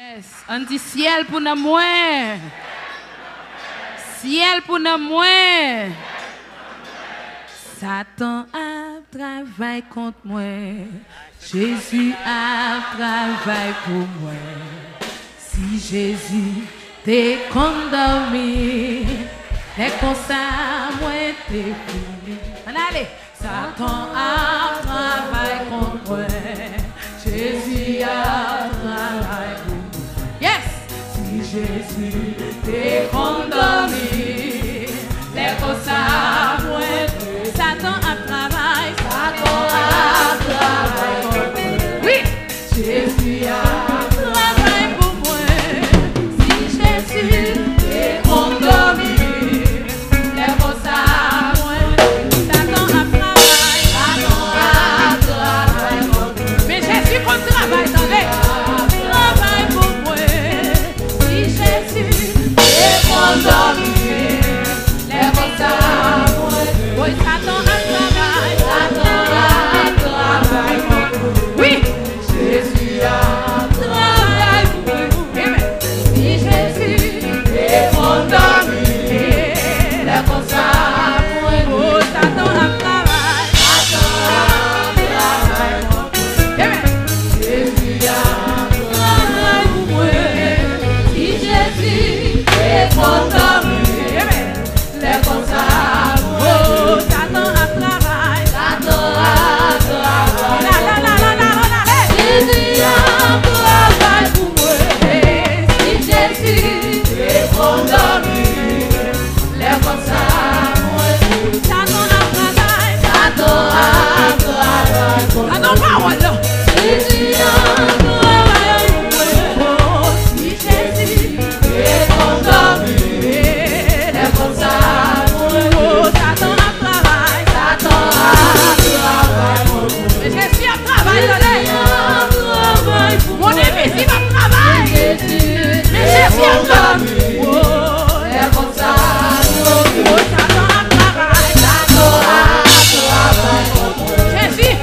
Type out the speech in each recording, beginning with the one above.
Yes, on dit ciel pour nous moi. Ciel pour nous moi. Satan a travaillé contre moi. Jésus a travaillé pour moi. Si Jésus t'es condamné, c'est comme ça, moi t'es fini. Allez, Satan a travaillé contre moi. Jésus a travaillé pour moi. Yes! Si Jésus t'es condamné, c'est comme ça, moi t'es. Satan a travaillé, Satan a travaillé contre moi. Oui! Jésus a travaillé pour moi. Si Jésus t'es condamné, c'est comme ça, moi t'es. Satan a travaillé, Satan a travaillé contre moi. Mais Jésus qu'on travaille, attendez! Travaille pour moi. Si Jésus t'es condamné, c'est comme ça, moi t'es. Oui, Satan a travaillé, Satan a travaillé contre moi. Oui! Jésus a travaillé pour moi. Si Jésus est condamné, c'est comme ça, moi. Oh, Satan a travaillé, Satan a travaillé pour moi. Jésus a travaillé pour moi. Si Jésus est condamné, c'est comme ça, moi. Oh, Satan a travaillé, Satan a travaillé. La la la la la la la. Jésus a travaillé pour moi. Si Jésus est condamné, c'est comme ça, moi. Satan a travaillé, Satan a travaillé pour moi. Satan parole. Jésus a travaillé pour moi. Si Jésus est condamné, c'est comme ça, moi. Oh, Satan a travaillé, Satan a travaillé pour moi. Mais Jésus a travaillé, mon invisible a travaillé. Mais Jésus a travaillé. Oh, c'est comme ça, moi. Oh, Satan a travaillé, Satan a travaillé pour moi. Jésus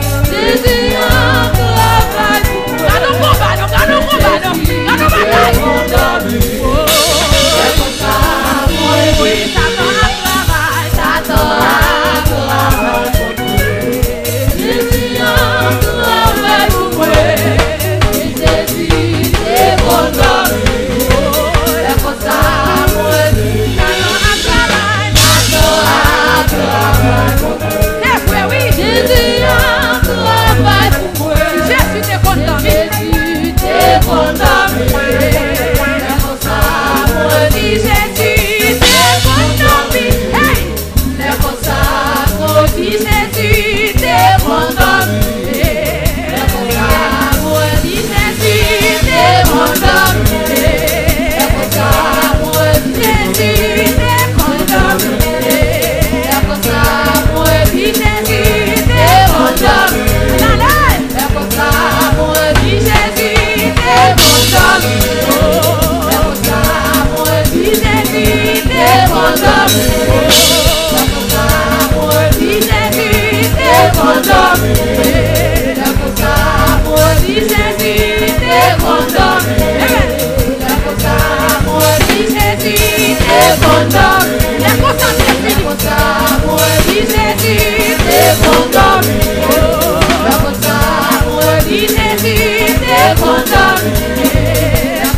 a travaillé pour moi. Gardons combat, gardons combat, gardons bataille. Oh, c'est comme ça, moi. Oui, Satan a travaillé, Satan a travaillé pour moi. Jésus a travaillé pour moi. Si Jésus est condamné, c'est comme ça, moi. Satan a travaillé, Satan a travaillé pour moi. C'est vrai, oui. Jésus a travaillé pour moi. Si Jésus est condamné, Jésus est condamné, c'est comme ça, moi. Si Jésus est condamné, hey, c'est comme ça, moi. Si Jésus est condamné, c'est comme ça, moi. Si Jésus est condamné, c'est comme ça, moi. Jésus est condamné, c'est comme ça, moi. Si Jésus est condamné, c'est comme ça, moi. Si Jésus est condamné, c'est comme ça, moi. Si Jésus est condamné, c'est comme ça, moi. Si Jésus est condamné, c'est comme ça, moi. Si Jésus est condamné, c'est comme ça, moi. Si Jésus est condamné, c'est comme ça, c'est comme ça, moi. Si Jésus est condamné, c'est comme ça, moi. Si Jésus est condamné, c'est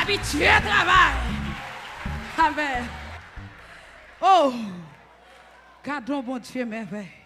habitué au travail. Amen. Oh, gardons bon Dieu merveille.